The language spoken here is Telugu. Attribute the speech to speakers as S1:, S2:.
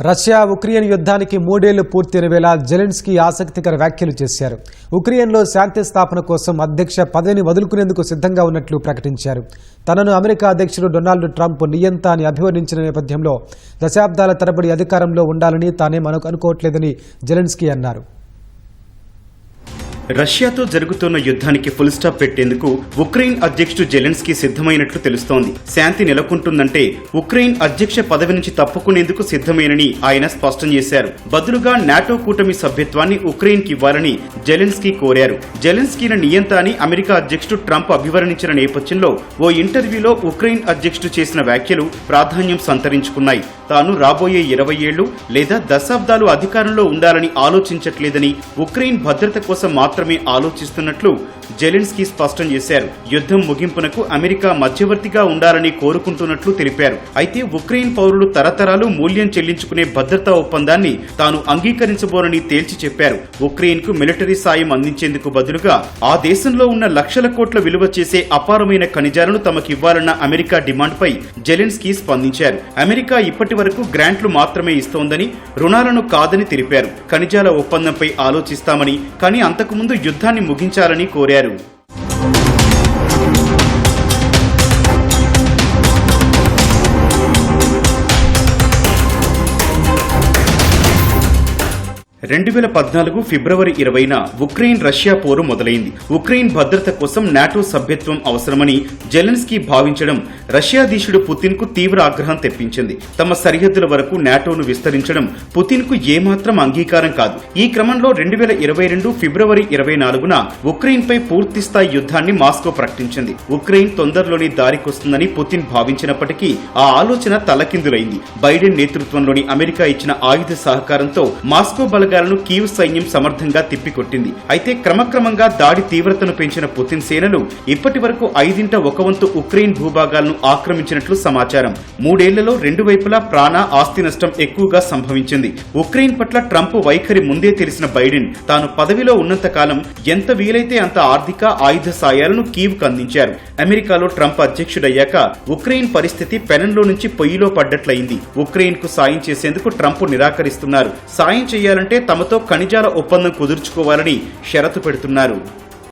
S1: రష్యా ఉక్రెయిన్ యుద్ధానికి 3 ఏళ్లు పూర్తయిన వేళ జెలెన్స్కీ ఆసక్తికర వ్యాఖ్యలు చేశారు. ఉక్రెయిన్లో శాంతి స్థాపన కోసం అధ్యక్ష పదవిని వదులుకునేందుకు సిద్ధంగా ఉన్నట్లు ప్రకటించారు. తనను అమెరికా అధ్యక్షుడు డొనాల్డ్ ట్రంప్ నియంత అని అభివర్ణించిన నేపథ్యంలో దశాబ్దాల తరబడి అధికారంలో ఉండాలని తానేం అనుకోవట్లేదని జెలెన్స్కీ అన్నారు.
S2: రష్యాతో జరుగుతున్న యుద్ధానికి ఫుల్ స్టాప్ పెట్టేందుకు ఉక్రెయిన్ అధ్యక్షుడు జెలెన్స్కీ సిద్ధమైనట్లు తెలుస్తోంది. శాంతి నెలకొంటుందంటే ఉక్రెయిన్ అధ్యక్ష పదవి నుంచి తప్పుకునేందుకు సిద్ధమేనని ఆయన స్పష్టం చేశారు. బదులుగా నాటో కూటమి సభ్యత్వాన్ని ఉక్రెయిన్కి ఇవ్వాలని జెలెన్స్కీ కోరారు. జెలెన్స్కీని నియంత అని అమెరికా అధ్యక్షుడు ట్రంప్ అభివర్ణించిన నేపథ్యంలో ఓ ఇంటర్వ్యూలో ఉక్రెయిన్ అధ్యక్షుడు చేసిన వ్యాఖ్యలు ప్రాధాన్యం సంతరించుకున్నాయి. తాను రాబోయే 20 ఏళ్లు లేదా దశాబ్దాలు అధికారంలో ఉండాలని ఆలోచించట్లేదని, ఉక్రెయిన్ భద్రత కోసం మాత్రమే ఆలోచిస్తున్నట్లు జెలెన్స్కీ స్పష్టం చేశారు. యుద్ధం ముగింపునకు అమెరికా మధ్యవర్తిగా ఉండాలని కోరుకుంటున్నట్లు తెలిపారు. అయితే ఉక్రెయిన్ పౌరులు తరతరాలు మూల్యం చెల్లించుకునే భద్రతా ఒప్పందాన్ని తాను అంగీకరించబోనని తేల్చి చెప్పారు. ఉక్రెయిన్ కు మిలిటరీ సాయం అందించేందుకు బదులుగా ఆ దేశంలో ఉన్న లక్షల కోట్ల విలువ చేసే అపారమైన ఖనిజాలను తమకివ్వాలన్న అమెరికా డిమాండ్పై జెలెన్స్కీ స్పందించారు. అమెరికా ఇప్పటి వరకు గ్రాంట్లు మాత్రమే ఇస్తోందని, రుణాలను కాదని తెలిపారు. ఖనిజాల ఒప్పందంపై ఆలోచిస్తామని, కానీ అంతకుముందు యుద్ధాన్ని ముగించాలని కోరారు. 2014 ఫిబ్రవరి 20న ఉక్రెయిన్ రష్యా పోరు మొదలైంది. ఉక్రెయిన్ భద్రత కోసం నాటో సభ్యత్వం అవసరమని జెలెన్స్కీ భావించడం రష్యాధీశుడు పుతిన్ కు తీవ్ర ఆగ్రహం తెప్పించింది. తమ సరిహద్దుల వరకు నాటోను విస్తరించడం పుతిన్ కు ఏమాత్రం అంగీకారం కాదు. ఈ క్రమంలో 2022 ఫిబ్రవరి 24న ఉక్రెయిన్ పై పూర్తిస్థాయి యుద్ధాన్ని మాస్కో ప్రకటించింది. ఉక్రెయిన్ తొందరలోని దారికొస్తుందని పుతిన్ భావించినప్పటికీ ఆ ఆలోచన తలకిందులైంది. బైడెన్ నేతృత్వంలోని అమెరికా ఇచ్చిన ఆయుధ సహకారంతో మాస్కో బలగాలను కీవ్ సైన్యం సమర్థంగా తిప్పికొట్టింది. అయితే క్రమక్రమంగా దాడి తీవ్రతను పెంచిన పుతిన్ సేనలు ఇప్పటి వరకు 1/5 ఉక్రెయిన్ భూభాగాలను ఆక్రమించినట్లు సమాచారం. 3 ఏళ్లలో 2 వైపులా ప్రాణ ఆస్తి నష్టం ఎక్కువగా సంభవించింది. ఉక్రెయిన్ పట్ల ట్రంప్ వైఖరి ముందే తెలిసిన బైడెన్ తాను పదవిలో ఉన్నంత కాలం ఎంత వీలైతే అంత ఆర్థిక ఆయుధ సాయాలను కీవ్ కు అందించారు. అమెరికాలో ట్రంప్ అధ్యక్షుడయ్యాక ఉక్రెయిన్ పరిస్థితి పెనంలో నుంచి పొయ్యిలో పడ్డట్లయింది. ఉక్రెయిన్ కు సాయం చేసేందుకు ట్రంప్ నిరాకరిస్తున్నారు. సాయం చేయాలంటే తమతో ఖనిజాల ఒప్పందం కుదుర్చుకోవాలని షరతు పెడుతున్నారు.